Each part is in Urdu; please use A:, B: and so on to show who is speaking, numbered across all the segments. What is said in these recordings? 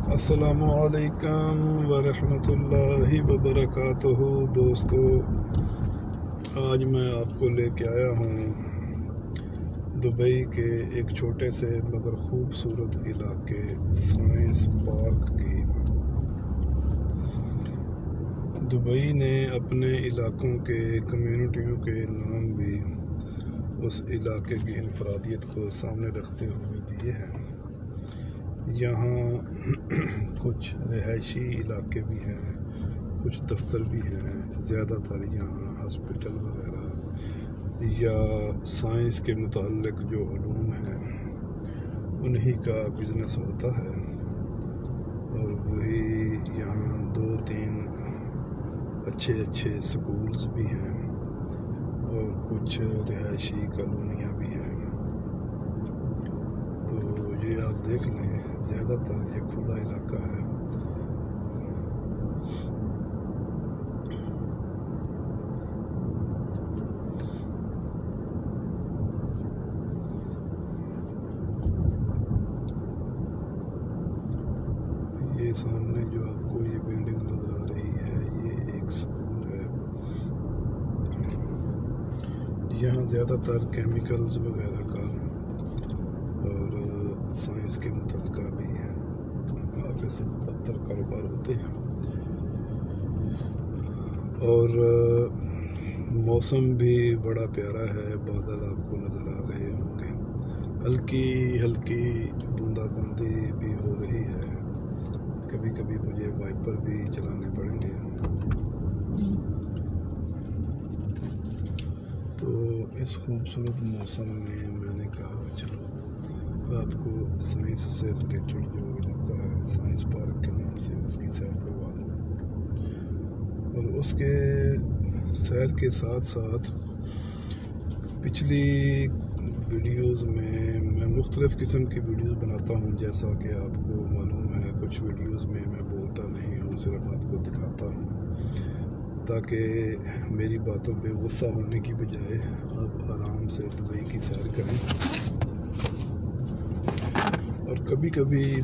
A: السلام علیکم ورحمۃ اللہ وبرکاتہ دوستو، آج میں آپ کو لے کے آیا ہوں دبئی کے ایک چھوٹے سے مگر خوبصورت علاقے سائنس پارک کی۔ دبئی نے اپنے علاقوں کے کمیونٹیوں کے نام بھی اس علاقے کی انفرادیت کو سامنے رکھتے ہوئے دیے ہیں۔ یہاں کچھ رہائشی علاقے بھی ہیں، کچھ دفتر بھی ہیں، زیادہ تر یہاں ہاسپٹل وغیرہ یا سائنس کے متعلق جو علوم ہیں انہی کا بزنس ہوتا ہے، اور وہی یہاں 2-3 اچھے سکولز بھی ہیں اور کچھ رہائشی کالونیاں بھی ہیں۔ تو یہ آپ دیکھ لیں، زیادہ تر یہ کھلا علاقہ ہے۔ یہ سامنے جو آپ کو یہ بلڈنگ نظر آ رہی ہے، یہ ایک سکول ہے۔ یہاں زیادہ تر کیمیکلز وغیرہ کا اور سائنس کے متعلقہ بھی آفس دفتر کاروبار ہوتے ہیں، اور موسم بھی بڑا پیارا ہے۔ بادل آپ کو نظر آ رہے ہوں گے، ہلکی بوندا باندی بھی ہو رہی ہے۔ کبھی مجھے وائپر بھی چلانے پڑیں گے۔ تو اس خوبصورت موسم میں نے کہا چلو آپ کو سائنس سے ریلیٹڈ جو علاقہ ہے سائنس پارک کے نام سے، اس کی سیر کروا لوں، اور اس کے سیر کے ساتھ پچھلی ویڈیوز میں مختلف قسم کی ویڈیوز بناتا ہوں، جیسا کہ آپ کو معلوم ہے۔ کچھ ویڈیوز میں بولتا نہیں ہوں، صرف آپ کو دکھاتا ہوں تاکہ میری باتوں پہ غصہ ہونے کی بجائے آپ آرام سے دبئی کی سیر کریں۔ اور کبھی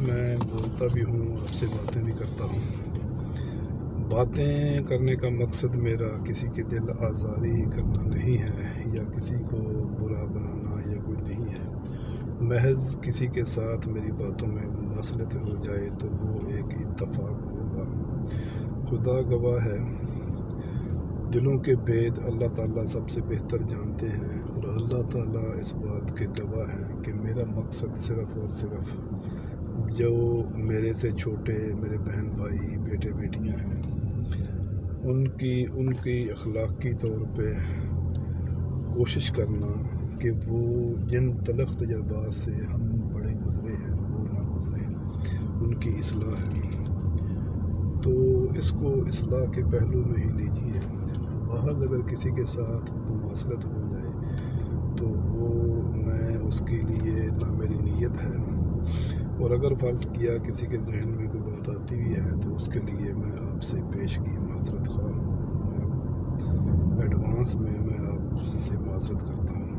A: میں بولتا بھی ہوں، آپ سے باتیں بھی کرتا ہوں۔ باتیں کرنے کا مقصد میرا کسی کے دل آزاری کرنا نہیں ہے یا کسی کو برا بنانا یا کوئی نہیں ہے۔ محض کسی کے ساتھ میری باتوں میں مماثلت ہو جائے تو وہ ایک اتفاق ہوگا۔ خدا گواہ ہے، دلوں کے بید اللہ تعالیٰ سب سے بہتر جانتے ہیں، اور اللہ تعالیٰ اس بات کے گواہ ہیں کہ میرا مقصد صرف اور صرف جو میرے سے چھوٹے میرے بہن بھائی بیٹے بیٹیاں ہیں ان کی اخلاقی طور پہ کوشش کرنا کہ وہ جن تلخ تجربات سے ہم بڑے گزرے ہیں وہ نہ گزریں، ان کی اصلاح ہے۔ تو اس کو اصلاح کے پہلو میں ہی لیجیے۔ محض اگر کسی کے ساتھ مماثلت ہو جائے تو وہ میں اس کے لیے نہ میری نیت ہے، اور اگر فرض کیا کسی کے ذہن میں کوئی بات آتی بھی ہے تو اس کے لیے میں آپ سے پیشگی معذرت خواہ ہوں، ایڈوانس میں آپ سے معذرت کرتا ہوں۔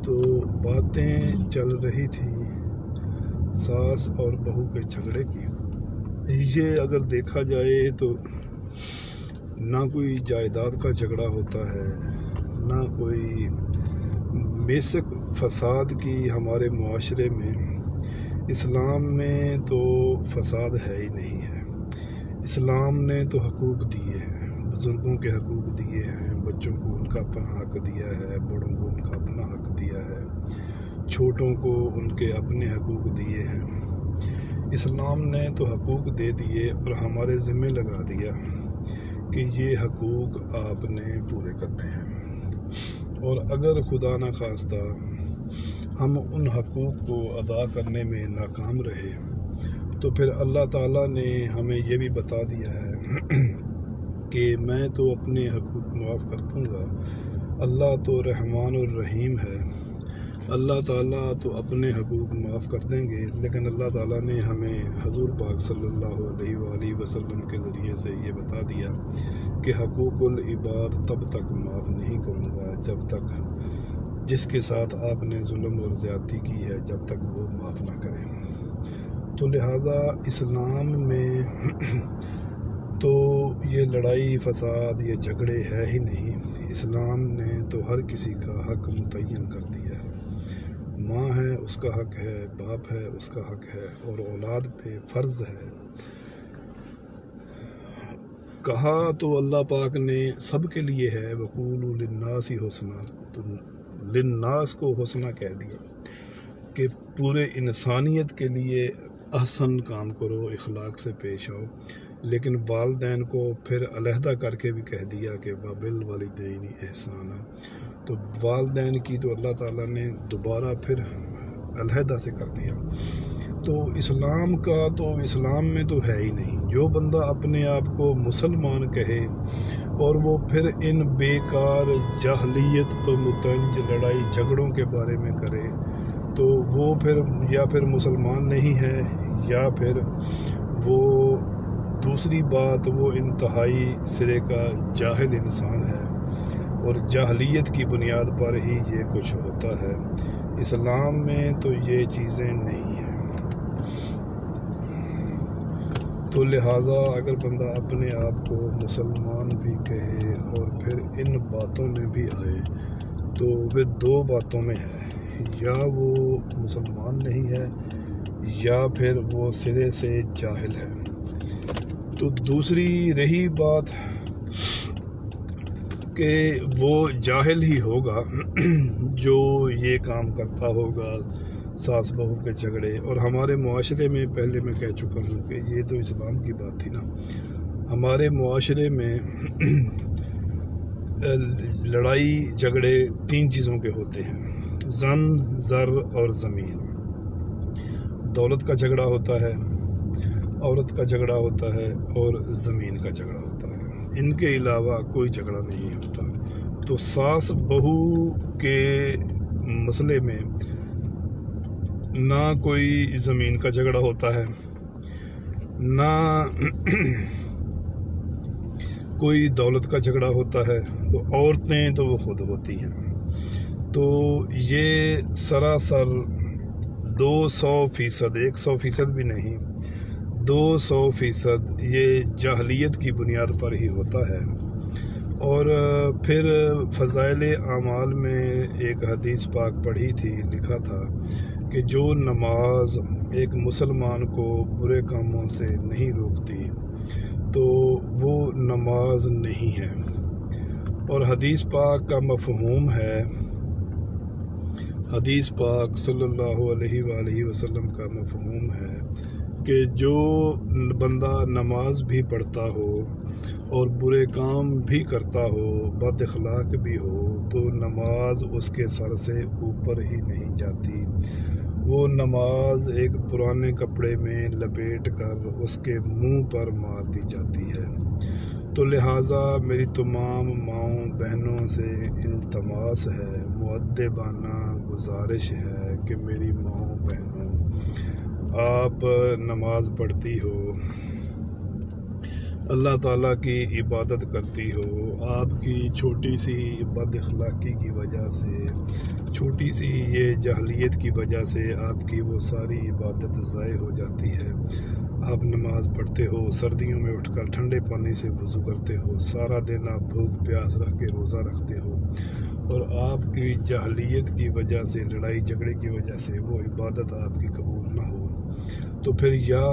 A: تو باتیں چل رہی تھی ساس اور بہو کے جھگڑے کی۔ یہ اگر دیکھا جائے تو نہ کوئی جائیداد کا جھگڑا ہوتا ہے، نہ کوئی بیسک فساد کی ہمارے معاشرے میں۔ اسلام میں تو فساد ہے ہی نہیں ہے۔ اسلام نے تو حقوق دیے ہیں، بزرگوں کے حقوق دیے ہیں، بچوں کو ان کا اپنا حق دیا ہے، بڑوں کو ان کا اپنا حق دیا ہے، چھوٹوں کو ان کے اپنے حقوق دیے ہیں۔ اسلام نے تو حقوق دے دیے اور ہمارے ذمہ لگا دیا کہ یہ حقوق آپ نے پورے کرنے ہیں، اور اگر خدا نہ خواستہ ہم ان حقوق کو ادا کرنے میں ناکام رہے تو پھر اللہ تعالیٰ نے ہمیں یہ بھی بتا دیا ہے کہ میں تو اپنے حقوق معاف کر دوں گا۔ اللہ تو رحمان الرحیم ہے، اللہ تعالیٰ تو اپنے حقوق معاف کر دیں گے، لیکن اللہ تعالیٰ نے ہمیں حضور پاک صلی اللہ علیہ وآلہ وسلم کے ذریعے سے یہ بتا دیا کہ حقوق العباد تب تک معاف نہیں کروں گا جب تک جس کے ساتھ آپ نے ظلم اور زیادتی کی ہے جب تک وہ معاف نہ کریں۔ تو لہٰذا اسلام میں تو یہ لڑائی فساد یہ جھگڑے ہے ہی نہیں۔ اسلام نے تو ہر کسی کا حق متعین کر دیا ہے۔ ماں ہے اس کا حق ہے، باپ ہے اس کا حق ہے، اور اولاد پہ فرض ہے۔ کہا تو اللہ پاک نے سب کے لیے ہے، وَقُولُوا لِلنَّاسِ حُسْنًا، تو للناس کو حسنہ کہہ دیا کہ پورے انسانیت کے لیے احسن کام کرو، اخلاق سے پیش آؤ۔ لیکن والدین کو پھر علیحدہ کر کے بھی کہہ دیا کہ وَبِالْوَالِدَيْنِ احسانا، تو والدین کی تو اللہ تعالیٰ نے دوبارہ پھر علیحدہ سے کر دیا۔ تو اسلام کا تو اسلام میں تو ہے ہی نہیں۔ جو بندہ اپنے آپ کو مسلمان کہے اور وہ پھر ان بیکار جاہلیت پر متنج لڑائی جھگڑوں کے بارے میں کرے تو وہ پھر مسلمان نہیں ہے، یا پھر وہ دوسری بات وہ انتہائی سرے کا جاہل انسان ہے، اور جاہلیت کی بنیاد پر ہی یہ کچھ ہوتا ہے۔ اسلام میں تو یہ چیزیں نہیں ہیں۔ تو لہٰذا اگر بندہ اپنے آپ کو مسلمان بھی کہے اور پھر ان باتوں میں بھی آئے تو وہ دو باتوں میں ہے، یا وہ مسلمان نہیں ہے یا پھر وہ سرے سے جاہل ہے۔ تو دوسری رہی بات کہ وہ جاہل ہی ہوگا جو یہ کام کرتا ہوگا، ساس بہو کے جھگڑے۔ اور ہمارے معاشرے میں پہلے میں کہہ چکا ہوں کہ یہ تو اسلام کی بات تھی نا، ہمارے معاشرے میں لڑائی جھگڑے تین چیزوں کے ہوتے ہیں: زن، زر اور زمین۔ دولت کا جھگڑا ہوتا ہے، عورت کا جھگڑا ہوتا ہے، اور زمین کا جھگڑا ہوتا ہے۔ ان کے علاوہ کوئی جھگڑا نہیں ہوتا۔ تو ساس بہو کے مسئلے میں نہ کوئی زمین کا جھگڑا ہوتا ہے، نہ کوئی دولت کا جھگڑا ہوتا ہے۔ تو عورتیں تو وہ خود ہوتی ہیں۔ تو یہ سراسر 200%، 100% بھی نہیں، 200% یہ جاہلیت کی بنیاد پر ہی ہوتا ہے۔ اور پھر فضائل اعمال میں ایک حدیث پاک پڑھی تھی، لکھا تھا کہ جو نماز ایک مسلمان کو برے کاموں سے نہیں روکتی تو وہ نماز نہیں ہے۔ اور حدیث پاک کا مفہوم ہے، حدیث پاک صلی اللہ علیہ وآلہ وسلم کا مفہوم ہے کہ جو بندہ نماز بھی پڑھتا ہو اور برے کام بھی کرتا ہو، بد اخلاق بھی ہو، تو نماز اس کے سر سے اوپر ہی نہیں جاتی۔ وہ نماز ایک پرانے کپڑے میں لپیٹ کر اس کے منہ پر مار دی جاتی ہے۔ تو لہٰذا میری تمام ماؤں بہنوں سے التماس ہے، مؤدبانہ گزارش ہے کہ میری ماؤں بہنوں، آپ نماز پڑھتی ہو، اللہ تعالیٰ کی عبادت کرتی ہو، آپ کی چھوٹی سی بد اخلاقی کی وجہ سے، چھوٹی سی یہ جاہلیت کی وجہ سے آپ کی وہ ساری عبادت ضائع ہو جاتی ہے۔ آپ نماز پڑھتے ہو، سردیوں میں اٹھ کر ٹھنڈے پانی سے وضو کرتے ہو، سارا دن آپ بھوک پیاس رکھ کے روزہ رکھتے ہو، اور آپ کی جاہلیت کی وجہ سے، لڑائی جھگڑے کی وجہ سے وہ عبادت آپ کی قبول نہ ہو، تو پھر یا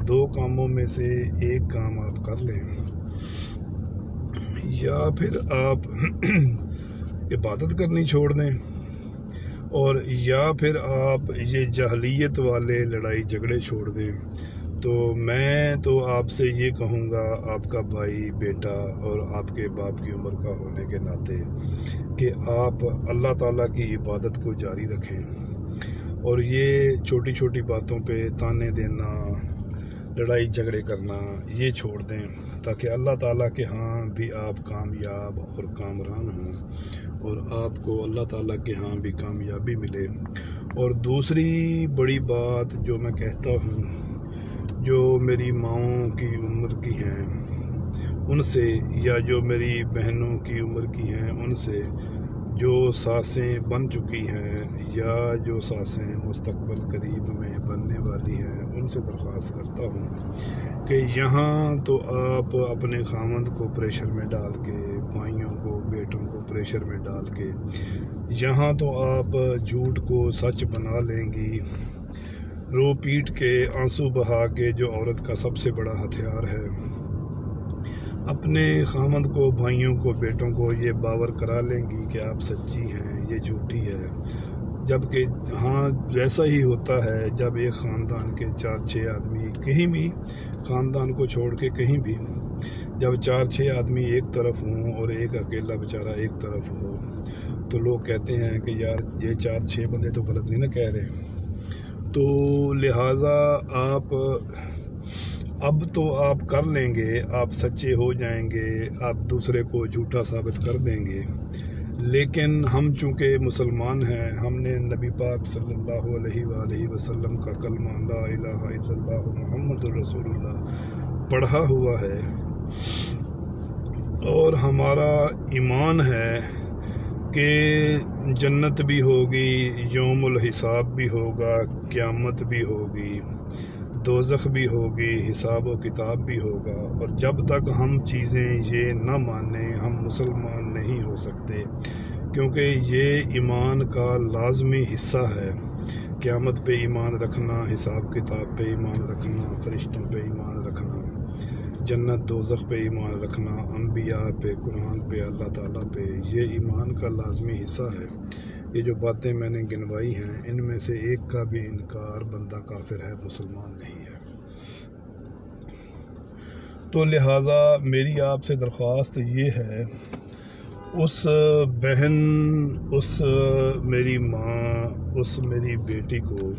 A: دو کاموں میں سے ایک کام آپ کر لیں، یا پھر آپ عبادت کرنی چھوڑ دیں، اور یا پھر آپ یہ جاہلیت والے لڑائی جھگڑے چھوڑ دیں۔ تو میں تو آپ سے یہ کہوں گا، آپ کا بھائی، بیٹا اور آپ کے باپ کی عمر کا ہونے کے ناطے، کہ آپ اللہ تعالیٰ کی عبادت کو جاری رکھیں، اور یہ چھوٹی چھوٹی باتوں پہ تانے دینا، لڑائی جھگڑے کرنا یہ چھوڑ دیں، تاکہ اللہ تعالیٰ کے ہاں بھی آپ کامیاب اور کامران ہوں، اور آپ کو اللہ تعالیٰ کے ہاں بھی کامیابی ملے۔ اور دوسری بڑی بات جو میں کہتا ہوں، جو میری ماؤں کی عمر کی ہیں ان سے، یا جو میری بہنوں کی عمر کی ہیں ان سے، جو سانسیں بن چکی ہیں یا جو سانسیں مستقبل قریب میں بننے والی ہیں ان سے درخواست کرتا ہوں کہ یہاں تو آپ اپنے خامند کو پریشر میں ڈال کے، بھائیوں کو، بیٹوں کو پریشر میں ڈال کے، یہاں تو آپ جھوٹ کو سچ بنا لیں گی، رو پیٹ کے، آنسو بہا کے، جو عورت کا سب سے بڑا ہتھیار ہے، اپنے خامند کو، بھائیوں کو، بیٹوں کو یہ باور کرا لیں گی کہ آپ سچی ہیں، یہ جھوٹی ہے۔ جبکہ ہاں ویسا ہی ہوتا ہے جب ایک خاندان کے 4-6 آدمی کہیں بھی، خاندان کو چھوڑ کے کہیں بھی، جب 4-6 آدمی ایک طرف ہوں اور ایک اکیلا بیچارہ ایک طرف ہو تو لوگ کہتے ہیں کہ یار یہ 4-6 بندے تو غلط نہیں نہ کہہ رہے۔ تو لہٰذا اب تو آپ کر لیں گے، آپ سچے ہو جائیں گے، آپ دوسرے کو جھوٹا ثابت کر دیں گے، لیکن ہم چونکہ مسلمان ہیں، ہم نے نبی پاک صلی اللہ علیہ وآلہ وسلم کا کلمہ لا الہ الا اللہ محمد الرسول اللہ پڑھا ہوا ہے، اور ہمارا ایمان ہے کہ جنت بھی ہوگی، یوم الحساب بھی ہوگا، قیامت بھی ہوگی، دوزخ بھی ہوگی، حساب و کتاب بھی ہوگا، اور جب تک ہم چیزیں یہ نہ مانیں ہم مسلمان نہیں ہو سکتے، کیونکہ یہ ایمان کا لازمی حصہ ہے۔ قیامت پہ ایمان رکھنا، حساب کتاب پہ ایمان رکھنا، فرشتوں پہ ایمان رکھنا، جنت دوزخ پہ ایمان رکھنا، انبیاء پہ، قرآن پہ، اللہ تعالیٰ پہ، یہ ایمان کا لازمی حصہ ہے۔ یہ جو باتیں میں نے گنوائی ہیں ان میں سے ایک کا بھی انکار بندہ کافر ہے، مسلمان نہیں ہے۔ تو لہٰذا میری آپ سے درخواست یہ ہے، اس بہن، اس میری ماں، اس میری بیٹی کو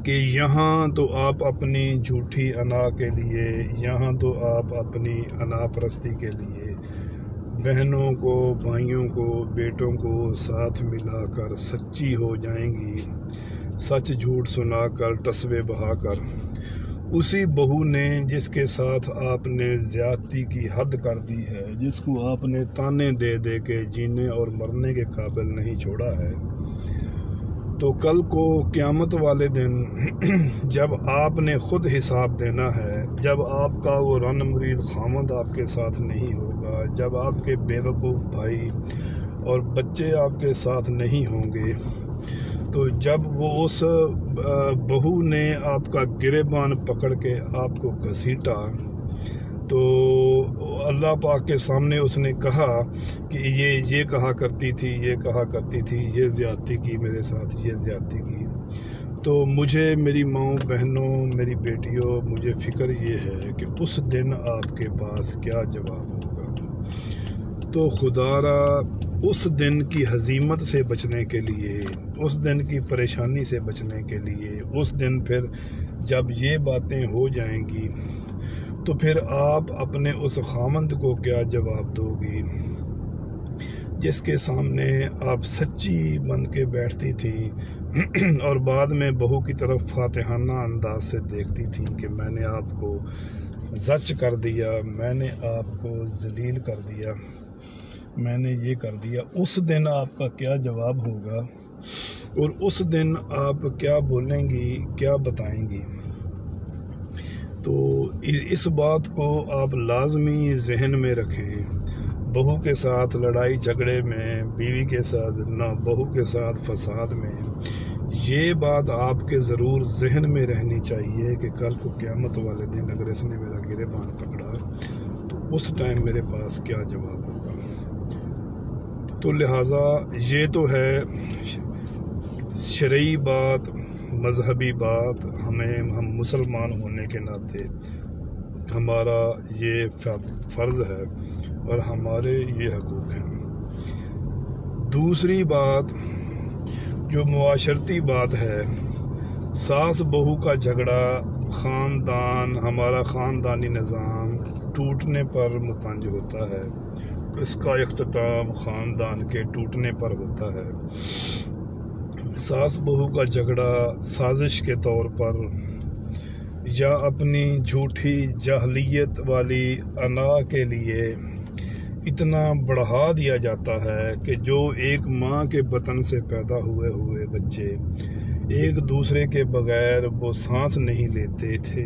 A: کہ یہاں تو آپ اپنی جھوٹی انا کے لیے، یہاں تو آپ اپنی انا پرستی کے لیے بہنوں کو، بھائیوں کو، بیٹوں کو ساتھ ملا کر سچی ہو جائیں گی، سچ جھوٹ سنا کر، ٹسوے بہا کر، اسی بہو نے جس کے ساتھ آپ نے زیادتی کی حد کر دی ہے، جس کو آپ نے تانے دے دے کے جینے اور مرنے کے قابل نہیں چھوڑا ہے، تو کل کو قیامت والے دن جب آپ نے خود حساب دینا ہے، جب آپ کا وہ رن مرید خامد آپ کے ساتھ نہیں ہوگا، جب آپ کے بے وقوف بھائی اور بچے آپ کے ساتھ نہیں ہوں گے، تو جب وہ اس بہو نے آپ کا گریبان پکڑ کے آپ کو گھسیٹا تو اللہ پاک کے سامنے اس نے کہا کہ یہ کہا کرتی تھی، یہ کہا کرتی تھی، یہ زیادتی کی میرے ساتھ، یہ زیادتی کی، تو مجھے، میری ماؤں، بہنوں، میری بیٹیوں، مجھے فکر یہ ہے کہ اس دن آپ کے پاس کیا جواب ہوگا۔ تو خدا را اس دن کی ہزیمت سے بچنے کے لیے، اس دن کی پریشانی سے بچنے کے لیے، اس دن پھر جب یہ باتیں ہو جائیں گی تو پھر آپ اپنے اس خامند کو کیا جواب دو گی جس کے سامنے آپ سچی بن کے بیٹھتی تھی اور بعد میں بہو کی طرف فاتحانہ انداز سے دیکھتی تھی کہ میں نے آپ کو زچ کر دیا، میں نے آپ کو ذلیل کر دیا، میں نے یہ کر دیا۔ اس دن آپ کا کیا جواب ہوگا اور اس دن آپ کیا بولیں گی، کیا بتائیں گی؟ تو اس بات کو آپ لازمی ذہن میں رکھیں۔ بہو کے ساتھ لڑائی جھگڑے میں، بیوی کے ساتھ نہ، بہو کے ساتھ فساد میں، یہ بات آپ کے ضرور ذہن میں رہنی چاہیے کہ کل کو قیامت والے دن اگر اس نے میرا گریبان پکڑا تو اس ٹائم میرے پاس کیا جواب ہوگا۔ تو لہٰذا یہ تو ہے شرعی بات، مذہبی بات، ہم مسلمان ہونے کے ناطے ہمارا یہ فرض ہے اور ہمارے یہ حقوق ہیں۔ دوسری بات جو معاشرتی بات ہے، ساس بہو کا جھگڑا، خاندان، ہمارا خاندانی نظام ٹوٹنے پر متنج ہوتا ہے، اس کا اختتام خاندان کے ٹوٹنے پر ہوتا ہے۔ ساس بہو کا جھگڑا سازش کے طور پر یا اپنی جھوٹی جاہلیت والی انا کے لیے اتنا بڑھا دیا جاتا ہے کہ جو ایک ماں کے بطن سے پیدا ہوئے بچے ایک دوسرے کے بغیر وہ سانس نہیں لیتے تھے،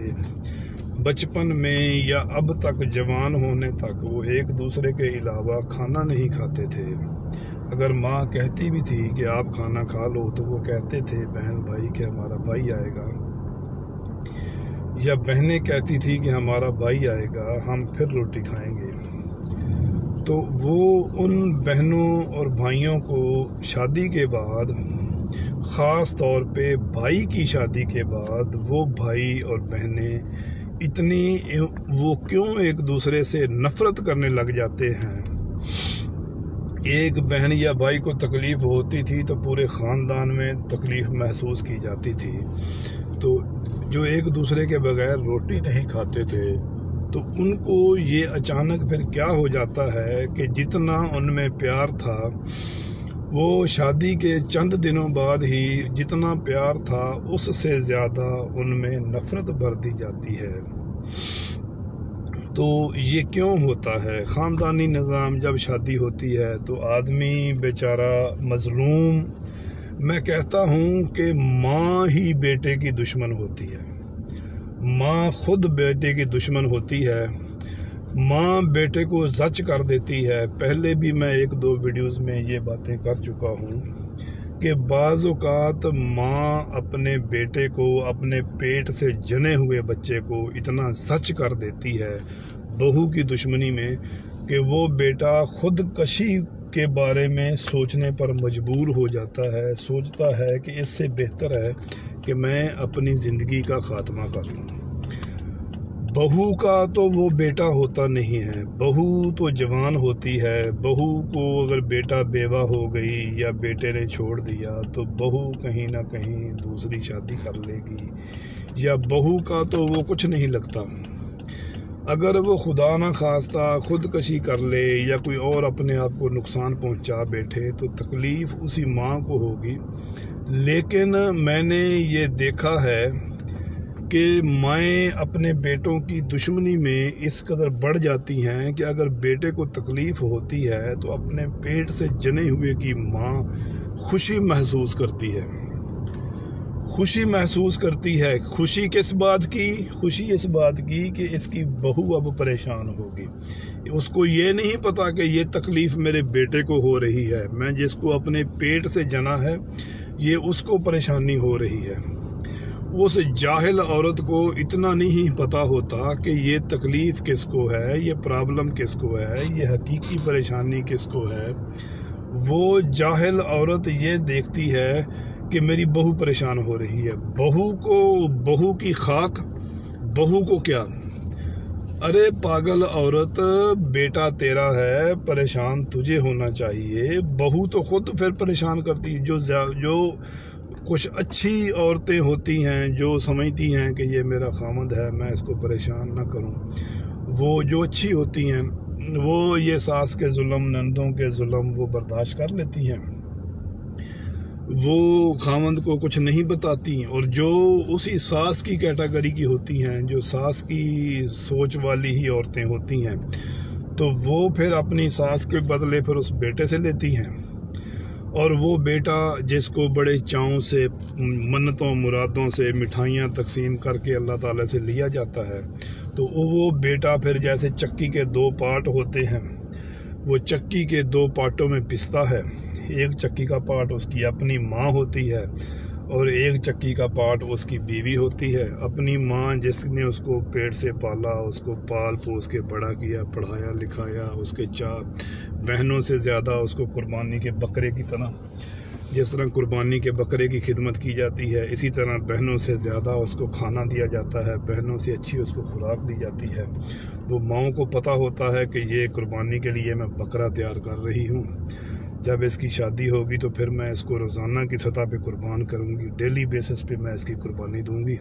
A: بچپن میں یا اب تک جوان ہونے تک وہ ایک دوسرے کے علاوہ کھانا نہیں کھاتے تھے۔ اگر ماں کہتی بھی تھی کہ آپ کھانا کھا لو تو وہ کہتے تھے بہن بھائی کہ ہمارا بھائی آئے گا، یا بہنیں کہتی تھی کہ ہمارا بھائی آئے گا ہم پھر روٹی کھائیں گے۔ تو وہ ان بہنوں اور بھائیوں کو شادی کے بعد، خاص طور پہ بھائی کی شادی کے بعد، وہ بھائی اور بہنیں وہ کیوں ایک دوسرے سے نفرت کرنے لگ جاتے ہیں؟ ایک بہن یا بھائی کو تکلیف ہوتی تھی تو پورے خاندان میں تکلیف محسوس کی جاتی تھی۔ تو جو ایک دوسرے کے بغیر روٹی نہیں کھاتے تھے تو ان کو یہ اچانک پھر کیا ہو جاتا ہے کہ جتنا ان میں پیار تھا وہ شادی کے چند دنوں بعد ہی جتنا پیار تھا اس سے زیادہ ان میں نفرت بھر دی جاتی ہے۔ تو یہ کیوں ہوتا ہے؟ خاندانی نظام جب شادی ہوتی ہے تو آدمی بیچارہ مظلوم، میں کہتا ہوں کہ ماں ہی بیٹے کی دشمن ہوتی ہے، ماں خود بیٹے کی دشمن ہوتی ہے، ماں بیٹے کو زچ کر دیتی ہے۔ پہلے بھی میں ایک دو ویڈیوز میں یہ باتیں کر چکا ہوں کہ بعض اوقات ماں اپنے بیٹے کو، اپنے پیٹ سے جنے ہوئے بچے کو اتنا زچ کر دیتی ہے بہو کی دشمنی میں کہ وہ بیٹا خودکشی کے بارے میں سوچنے پر مجبور ہو جاتا ہے، سوچتا ہے کہ اس سے بہتر ہے کہ میں اپنی زندگی کا خاتمہ کر لوں۔ بہو کا تو وہ بیٹا ہوتا نہیں ہے، بہو تو جوان ہوتی ہے۔ بہو کو اگر بیٹا بیوہ ہو گئی یا بیٹے نے چھوڑ دیا تو بہو کہیں نہ کہیں دوسری شادی کر لے گی، یا بہو کا تو وہ کچھ نہیں لگتا۔ اگر وہ خدا نہ خواستہ خودکشی کر لے یا کوئی اور اپنے آپ کو نقصان پہنچا بیٹھے تو تکلیف اسی ماں کو ہوگی۔ لیکن میں نے یہ دیکھا ہے کہ مائیں اپنے بیٹوں کی دشمنی میں اس قدر بڑھ جاتی ہیں کہ اگر بیٹے کو تکلیف ہوتی ہے تو اپنے پیٹ سے جنے ہوئے کی ماں خوشی محسوس کرتی ہے، خوشی محسوس کرتی ہے۔ خوشی کس بات کی؟ خوشی اس بات کی کہ اس کی بہو اب پریشان ہوگی۔ اس کو یہ نہیں پتا کہ یہ تکلیف میرے بیٹے کو ہو رہی ہے، میں جس کو اپنے پیٹ سے جنا ہے یہ اس کو پریشانی ہو رہی ہے۔ اس جاہل عورت کو اتنا نہیں پتا ہوتا کہ یہ تکلیف کس کو ہے، یہ پرابلم کس کو ہے، یہ حقیقی پریشانی کس کو ہے۔ وہ جاہل عورت یہ دیکھتی ہے کہ میری بہو پریشان ہو رہی ہے، بہو کی خاک، بہو کو کیا؟ ارے پاگل عورت، بیٹا تیرا ہے، پریشان تجھے ہونا چاہیے۔ بہو تو خود پھر پریشان کرتی ہے۔ جو کچھ اچھی عورتیں ہوتی ہیں جو سمجھتی ہیں کہ یہ میرا خامد ہے، میں اس کو پریشان نہ کروں، وہ جو اچھی ہوتی ہیں وہ یہ ساس کے ظلم، نندوں کے ظلم وہ برداشت کر لیتی ہیں، وہ خامد کو کچھ نہیں بتاتی۔ اور جو اسی ساس کی کیٹیگری کی ہوتی ہیں، جو ساس کی سوچ والی ہی عورتیں ہوتی ہیں، تو وہ پھر اپنی ساس کے بدلے پھر اس بیٹے سے لیتی ہیں۔ اور وہ بیٹا جس کو بڑے چاؤں سے، منتوں مرادوں سے مٹھائیاں تقسیم کر کے اللہ تعالیٰ سے لیا جاتا ہے، تو وہ بیٹا پھر جیسے چکی کے دو پارٹ ہوتے ہیں، وہ چکی کے دو پارٹوں میں پستا ہے۔ ایک چکی کا پارٹ اس کی اپنی ماں ہوتی ہے اور ایک چکی کا پارٹ اس کی بیوی ہوتی ہے۔ اپنی ماں جس نے اس کو پیٹ سے پالا، اس کو پال پوس کے بڑا کیا، پڑھایا لکھایا، اس کے بہنوں سے زیادہ اس کو قربانی کے بکرے کی طرح، جس طرح قربانی کے بکرے کی خدمت کی جاتی ہے، اسی طرح بہنوں سے زیادہ اس کو کھانا دیا جاتا ہے، بہنوں سے اچھی اس کو خوراک دی جاتی ہے۔ وہ ماؤں کو پتہ ہوتا ہے کہ یہ قربانی کے لیے میں بکرا تیار کر رہی ہوں، جب اس کی شادی ہوگی تو پھر میں اس کو روزانہ کی سطح پہ قربان کروں گی، ڈیلی بیسس پہ میں اس کی قربانی دوں گی۔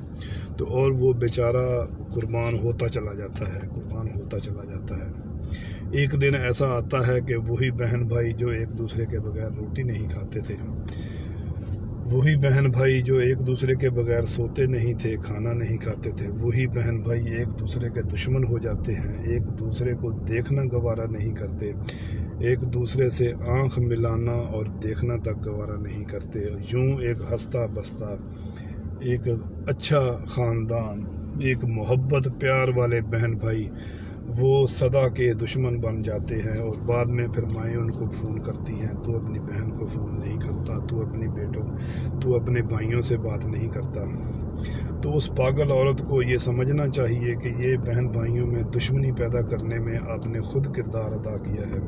A: تو اور وہ بیچارہ قربان ہوتا چلا جاتا ہے، قربان ہوتا چلا جاتا ہے۔ ایک دن ایسا آتا ہے کہ وہی بہن بھائی جو ایک دوسرے کے بغیر روٹی نہیں کھاتے تھے، وہی بہن بھائی جو ایک دوسرے کے بغیر سوتے نہیں تھے، کھانا نہیں کھاتے تھے، وہی بہن بھائی ایک دوسرے کے دشمن ہو جاتے ہیں، ایک دوسرے کو دیکھنا گوارا نہیں کرتے، ایک دوسرے سے آنکھ ملانا اور دیکھنا تک گوارا نہیں کرتے۔ یوں ایک ہنستا بستا، ایک اچھا خاندان، ایک محبت پیار والے بہن بھائی وہ صدا کے دشمن بن جاتے ہیں، اور بعد میں پھر مائیں ان کو فون کرتی ہیں، تو اپنی بہن کو فون نہیں کرتا، تو اپنے بھائیوں سے بات نہیں کرتا۔ تو اس پاگل عورت کو یہ سمجھنا چاہیے کہ یہ بہن بھائیوں میں دشمنی پیدا کرنے میں آپ نے خود کردار ادا کیا ہے۔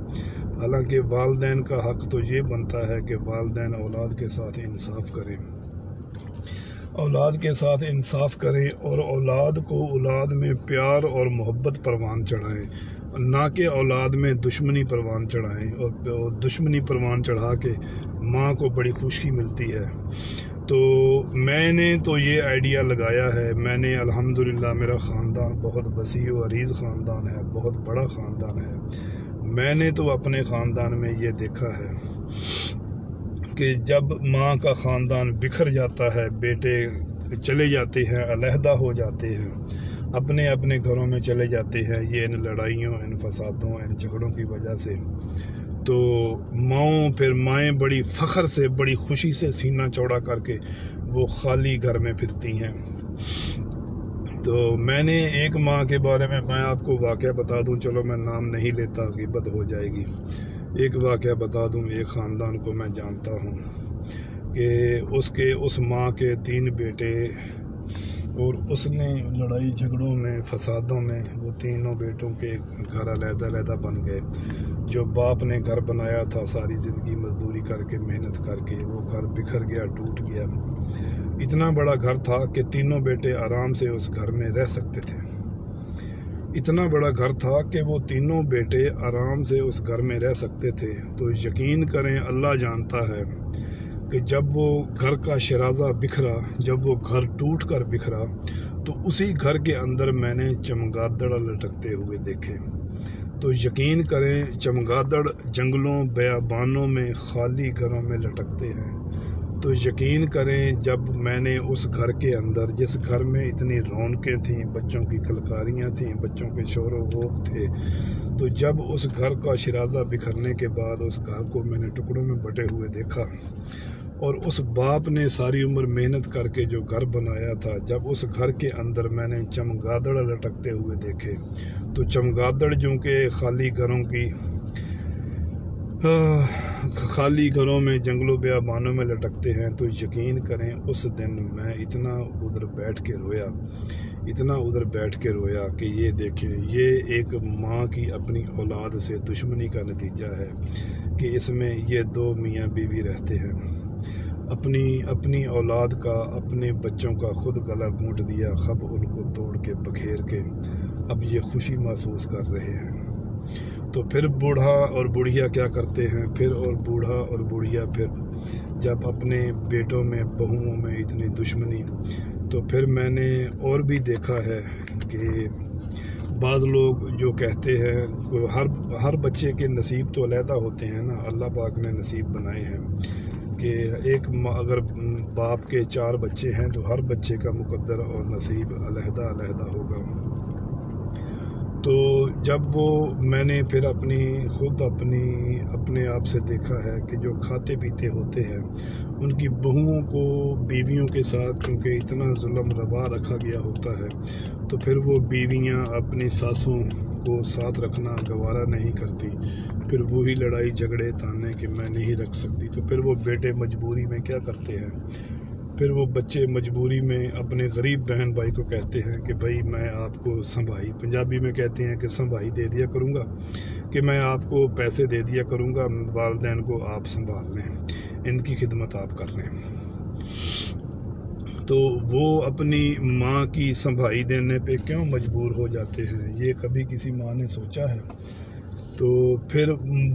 A: حالانکہ والدین کا حق تو یہ بنتا ہے کہ والدین اولاد کے ساتھ انصاف کریں، اور اولاد کو اولاد میں پیار اور محبت پروان چڑھائیں، نہ کہ اولاد میں دشمنی پروان چڑھائیں، اور دشمنی پروان چڑھا کے ماں کو بڑی خوشی ملتی ہے۔ تو میں نے تو یہ آئیڈیا لگایا ہے، میں نے الحمدللہ میرا خاندان بہت وسیع و عریض خاندان ہے، بہت بڑا خاندان ہے۔ میں نے تو اپنے خاندان میں یہ دیکھا ہے کہ جب ماں کا خاندان بکھر جاتا ہے، بیٹے چلے جاتے ہیں، علیحدہ ہو جاتے ہیں، اپنے اپنے گھروں میں چلے جاتے ہیں، یہ ان لڑائیوں، ان فسادوں، ان جھگڑوں کی وجہ سے، تو مائیں بڑی فخر سے، بڑی خوشی سے سینہ چوڑا کر کے وہ خالی گھر میں پھرتی ہیں۔ تو میں نے ایک ماں کے بارے میں آپ کو واقعہ بتا دوں، چلو میں نام نہیں لیتا، غیبت ہو جائے گی، ایک واقعہ بتا دوں۔ ایک خاندان کو میں جانتا ہوں کہ اس ماں کے 3 بیٹے، اور اس نے لڑائی جھگڑوں میں، فسادوں میں وہ تینوں بیٹوں کے گھر علیحدہ علیحدہ بن گئے۔ جو باپ نے گھر بنایا تھا ساری زندگی مزدوری کر کے، محنت کر کے، وہ گھر بکھر گیا، ٹوٹ گیا۔ اتنا بڑا گھر تھا کہ تینوں بیٹے آرام سے اس گھر میں رہ سکتے تھے، اتنا بڑا گھر تھا کہ وہ تینوں بیٹے آرام سے اس گھر میں رہ سکتے تھے۔ تو یقین کریں، اللہ جانتا ہے کہ جب وہ گھر کا شرازہ بکھرا، جب وہ گھر ٹوٹ کر بکھرا، تو اسی گھر کے اندر میں نے چمگادڑ لٹکتے ہوئے دیکھے۔ تو یقین کریں، چمگادڑ جنگلوں، بیابانوں میں، خالی گھروں میں لٹکتے ہیں۔ تو یقین کریں، جب میں نے اس گھر کے اندر، جس گھر میں اتنی رونقیں تھیں، بچوں کی کلکاریاں تھیں، بچوں کے شور و غوغ تھے، تو جب اس گھر کا شرازہ بکھرنے کے بعد اس گھر کو میں نے ٹکڑوں میں بٹے ہوئے دیکھا، اور اس باپ نے ساری عمر محنت کر کے جو گھر بنایا تھا، جب اس گھر کے اندر میں نے چمگادڑ لٹکتے ہوئے دیکھے، تو چمگادڑ جو کہ خالی گھروں میں، جنگلوں بیابانوں میں لٹکتے ہیں، تو یقین کریں اس دن میں اتنا ادھر بیٹھ کے رویا کہ یہ دیکھیں، یہ ایک ماں کی اپنی اولاد سے دشمنی کا نتیجہ ہے کہ اس میں یہ 2 میاں بیوی رہتے ہیں، اپنی اولاد کا، اپنے بچوں کا خود گلا گھونٹ دیا، خب ان کو توڑ کے بکھیر کے اب یہ خوشی محسوس کر رہے ہیں۔ تو پھر بوڑھا اور بوڑھیا کیا کرتے ہیں، بوڑھا اور بوڑھیا پھر جب اپنے بیٹوں میں، بہوؤں میں اتنی دشمنی، تو پھر میں نے اور بھی دیکھا ہے کہ بعض لوگ جو کہتے ہیں، ہر بچے کے نصیب تو علیحدہ ہوتے ہیں نا، اللہ پاک نے نصیب بنائے ہیں کہ اگر باپ کے 4 بچے ہیں تو ہر بچے کا مقدر اور نصیب علیحدہ علیحدہ ہوگا۔ تو جب میں نے پھر اپنے آپ سے دیکھا ہے کہ جو کھاتے پیتے ہوتے ہیں، ان کی بہوؤں کو بیویوں کے ساتھ کیونکہ اتنا ظلم روا رکھا گیا ہوتا ہے، تو پھر وہ بیویاں اپنی ساسوں کو ساتھ رکھنا گوارا نہیں کرتی، پھر وہی لڑائی جھگڑے تانے کہ میں نہیں رکھ سکتی، تو پھر وہ بیٹے مجبوری میں کیا کرتے ہیں، پھر وہ بچے مجبوری میں اپنے غریب بہن بھائی کو کہتے ہیں کہ بھائی میں آپ کو سنبھائی، پنجابی میں کہتے ہیں کہ سنبھائی دے دیا کروں گا، کہ میں آپ کو پیسے دے دیا کروں گا، والدین کو آپ سنبھال لیں، ان کی خدمت آپ کر لیں۔ تو وہ اپنی ماں کی سنبھائی دینے پہ کیوں مجبور ہو جاتے ہیں، یہ کبھی کسی ماں نے سوچا ہے؟ تو پھر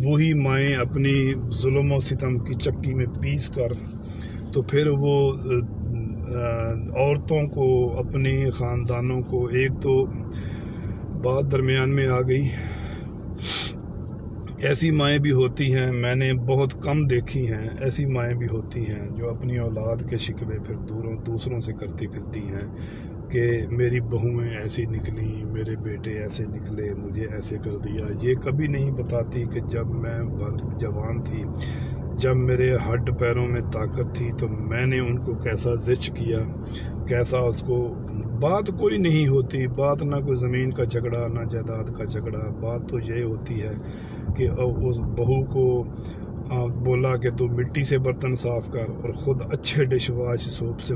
A: وہی مائیں اپنی ظلم و ستم کی چکی میں پیس کر، تو پھر وہ عورتوں کو، اپنے خاندانوں کو، ایک تو بات درمیان میں آ گئی ایسی مائیں بھی ہوتی ہیں، میں نے بہت کم دیکھی ہیں، ایسی مائیں بھی ہوتی ہیں جو اپنی اولاد کے شکوے پھر دوسروں سے کرتی پھرتی ہیں کہ میری بہویں ایسی نکلیں، میرے بیٹے ایسے نکلے، مجھے ایسے کر دیا۔ یہ کبھی نہیں بتاتی کہ جب میں جوان تھی، جب میرے ہڈ پیروں میں طاقت تھی تو میں نے ان کو کیسا زچ کیا، کیسا اس کو بات کوئی نہیں ہوتی، بات نہ کوئی زمین کا جھگڑا نہ جائیداد کا جھگڑا، بات تو یہ ہوتی ہے کہ اس بہو کو بولا کہ تو مٹی سے برتن صاف کر، اور خود اچھے ڈش واش سوپ سے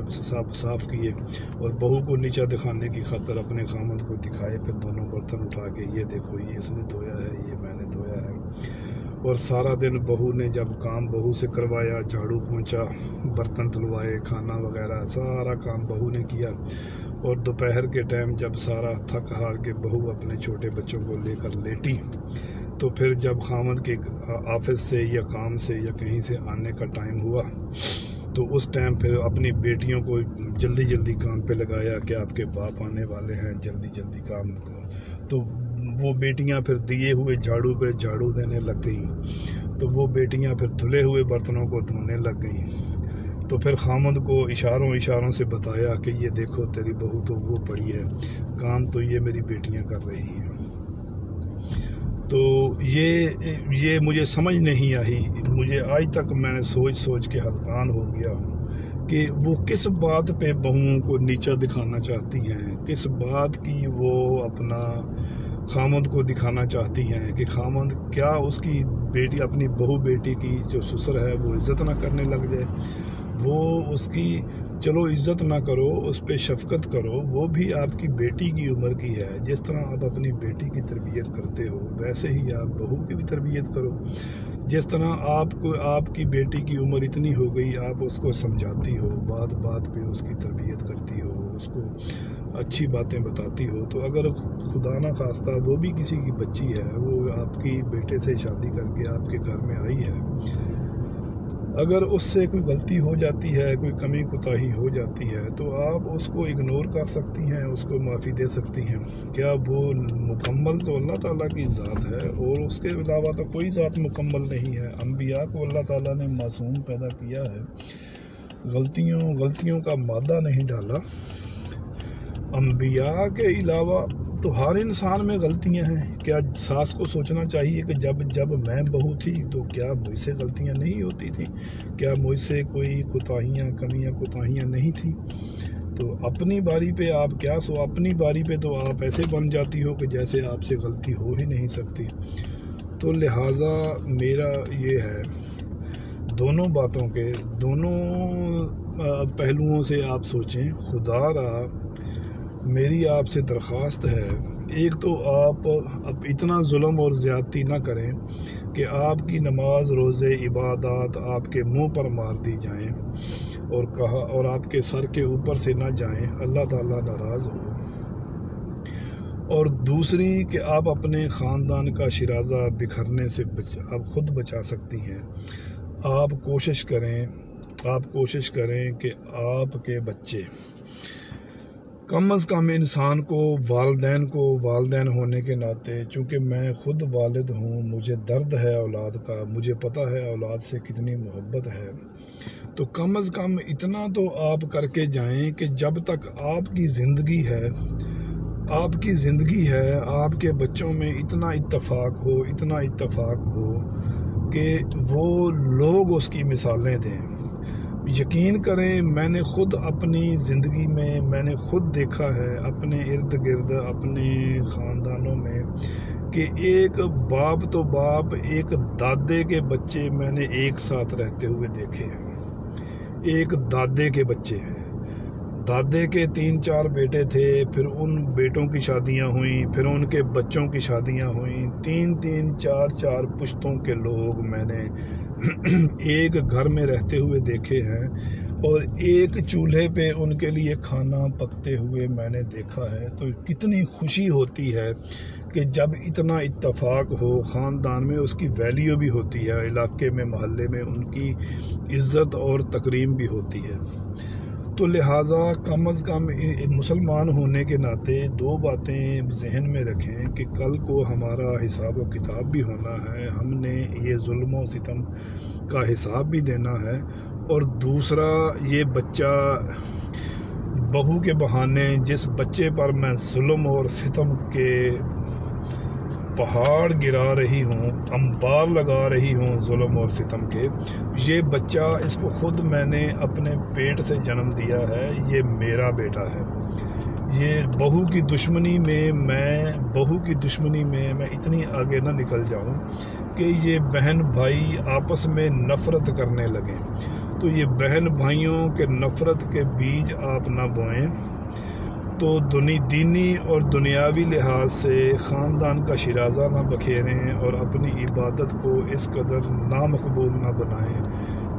A: صاف کیے، اور بہو کو نیچا دکھانے کی خاطر اپنے خامند کو دکھائے، پھر دونوں برتن اٹھا کے یہ دیکھو یہ اس نے دھویا ہے، یہ میں نے دھویا ہے۔ اور سارا دن بہو نے جب کام بہو سے کروایا، جھاڑو پونچھا، برتن دھلوائے، کھانا وغیرہ سارا کام بہو نے کیا، اور دوپہر کے ٹائم جب سارا تھک ہار کے بہو اپنے چھوٹے بچوں کو لے کر لیٹی، تو پھر جب خامد کے آفس سے یا کام سے یا کہیں سے آنے کا ٹائم ہوا تو اس ٹائم پھر اپنی بیٹیوں کو جلدی جلدی کام پہ لگایا کہ آپ کے باپ آنے والے ہیں، جلدی جلدی کام کو۔ تو وہ بیٹیاں پھر دیے ہوئے جھاڑو پہ جھاڑو دینے لگ گئیں، تو وہ بیٹیاں پھر دھلے ہوئے برتنوں کو دھونے لگ گئیں۔ تو پھر خامد کو اشاروں سے بتایا کہ یہ دیکھو تیری بہو تو وہ پڑی ہے، کام تو یہ میری بیٹیاں کر رہی ہیں۔ تو یہ مجھے سمجھ نہیں آئی، مجھے آج تک میں نے سوچ کے ہلکان ہو گیا ہوں کہ وہ کس بات پہ بہوؤں کو نیچا دکھانا چاہتی ہیں، کس بات کی وہ اپنا خامد کو دکھانا چاہتی ہیں کہ خامد کیا اس کی بیٹی اپنی بہو بیٹی کی جو سسر ہے وہ عزت نہ کرنے لگ جائے، وہ اس کی چلو عزت نہ کرو، اس پہ شفقت کرو، وہ بھی آپ کی بیٹی کی عمر کی ہے، جس طرح آپ اپنی بیٹی کی تربیت کرتے ہو ویسے ہی آپ بہو کی بھی تربیت کرو۔ جس طرح آپ کی بیٹی کی عمر اتنی ہو گئی، آپ اس کو سمجھاتی ہو، بات بات پہ اس کی تربیت کرتی ہو، اس کو اچھی باتیں بتاتی ہو، تو اگر خدا نہ خواستہ وہ بھی کسی کی بچی ہے، وہ آپ کی بیٹے سے شادی کر کے آپ کے گھر میں آئی ہے، اگر اس سے کوئی غلطی ہو جاتی ہے، کوئی کمی کوتاہی ہو جاتی ہے، تو آپ اس کو اگنور کر سکتی ہیں، اس کو معافی دے سکتی ہیں۔ کیا وہ مکمل تو اللہ تعالیٰ کی ذات ہے، اور اس کے علاوہ تو کوئی ذات مکمل نہیں ہے۔ انبیاء کو اللہ تعالیٰ نے معصوم پیدا کیا ہے، غلطیوں کا مادہ نہیں ڈالا۔ انبیاء کے علاوہ تو ہر انسان میں غلطیاں ہیں۔ کیا ساس کو سوچنا چاہیے کہ جب میں بہو تھی تو کیا مجھ سے غلطیاں نہیں ہوتی تھیں، کیا مجھ سے کوئی کوتاہیاں نہیں تھیں؟ تو اپنی باری پہ آپ اپنی باری پہ تو آپ ایسے بن جاتی ہو کہ جیسے آپ سے غلطی ہو ہی نہیں سکتی۔ تو لہٰذا میرا یہ ہے، دونوں باتوں کے دونوں پہلوؤں سے آپ سوچیں۔ خدا را میری آپ سے درخواست ہے، ایک تو آپ اب اتنا ظلم اور زیادتی نہ کریں کہ آپ کی نماز روزے عبادات آپ کے منہ پر مار دی جائیں اور آپ کے سر کے اوپر سے نہ جائیں، اللہ تعالیٰ ناراض ہو۔ اور دوسری کہ آپ اپنے خاندان کا شرازہ بکھرنے سے آپ خود بچا سکتی ہیں۔ آپ کوشش کریں کہ آپ کے بچے کم از کم انسان کو والدین ہونے کے ناطے، چونکہ میں خود والد ہوں، مجھے درد ہے اولاد کا، مجھے پتہ ہے اولاد سے کتنی محبت ہے، تو کم از کم اتنا تو آپ کر کے جائیں کہ جب تک آپ کی زندگی ہے آپ کے بچوں میں اتنا اتفاق ہو کہ وہ لوگ اس کی مثالیں دیں۔ یقین کریں، میں نے خود اپنی زندگی میں نے خود دیکھا ہے اپنے ارد گرد اپنے خاندانوں میں کہ ایک باپ ایک دادے کے بچے میں نے ایک ساتھ رہتے ہوئے دیکھے ہیں۔ ایک دادے کے بچے، دادے کے 3-4 بیٹے تھے، پھر ان بیٹوں کی شادیاں ہوئیں، پھر ان کے بچوں کی شادیاں ہوئیں، 3-3 4-4 پشتوں کے لوگ میں نے ایک گھر میں رہتے ہوئے دیکھے ہیں، اور ایک چولہے پہ ان کے لیے کھانا پکتے ہوئے میں نے دیکھا ہے۔ تو کتنی خوشی ہوتی ہے کہ جب اتنا اتفاق ہو خاندان میں، اس کی ویلیو بھی ہوتی ہے، علاقے میں محلے میں ان کی عزت اور تکریم بھی ہوتی ہے۔ تو لہٰذا کم از کم مسلمان ہونے کے ناطے دو باتیں ذہن میں رکھیں کہ کل کو ہمارا حساب و کتاب بھی ہونا ہے، ہم نے یہ ظلم و ستم کا حساب بھی دینا ہے، اور دوسرا یہ بچہ بہو کے بہانے جس بچے پر میں ظلم اور ستم کے پہاڑ گرا رہی ہوں، انبار لگا رہی ہوں ظلم اور ستم کے، یہ بچہ اس کو خود میں نے اپنے پیٹ سے جنم دیا ہے، یہ میرا بیٹا ہے۔ یہ بہو کی دشمنی میں میں اتنی آگے نہ نکل جاؤں کہ یہ بہن بھائی آپس میں نفرت کرنے لگیں، تو یہ بہن بھائیوں کے نفرت کے بیج آپ نہ بوئیں، تو دینی اور دنیاوی لحاظ سے خاندان کا شیرازہ نہ بکھیریں اور اپنی عبادت کو اس قدر نامقبول نہ بنائیں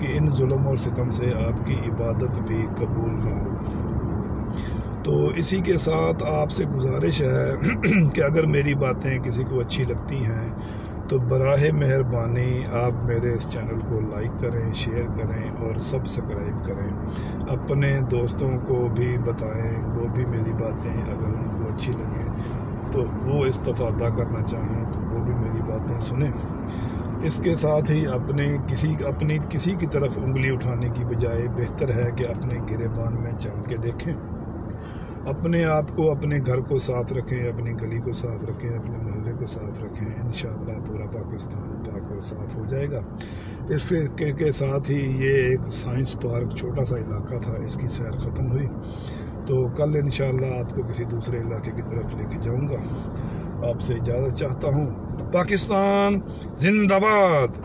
A: کہ ان ظلم اور ستم سے آپ کی عبادت بھی قبول نہ ہو۔ تو اسی کے ساتھ آپ سے گزارش ہے کہ اگر میری باتیں کسی کو اچھی لگتی ہیں تو براہ مہربانی آپ میرے اس چینل کو لائک کریں، شیئر کریں اور سبسکرائب کریں، اپنے دوستوں کو بھی بتائیں، وہ بھی میری باتیں اگر ان کو اچھی لگیں تو وہ استفادہ کرنا چاہیں تو وہ بھی میری باتیں سنیں۔ اس کے ساتھ ہی اپنی کسی کی طرف انگلی اٹھانے کی بجائے بہتر ہے کہ اپنے گریبان میں جھانک کے دیکھیں، اپنے آپ کو، اپنے گھر کو صاف رکھیں، اپنی گلی کو صاف رکھیں، اپنے محلے کو صاف رکھیں، انشاءاللہ پورا پاکستان پاک اور صاف ہو جائے گا۔ اس کے ساتھ ہی یہ ایک سائنس پارک چھوٹا سا علاقہ تھا، اس کی سیر ختم ہوئی، تو کل انشاءاللہ آپ کو کسی دوسرے علاقے کی طرف لے کے جاؤں گا۔ آپ سے اجازت چاہتا ہوں۔ پاکستان زندہ باد۔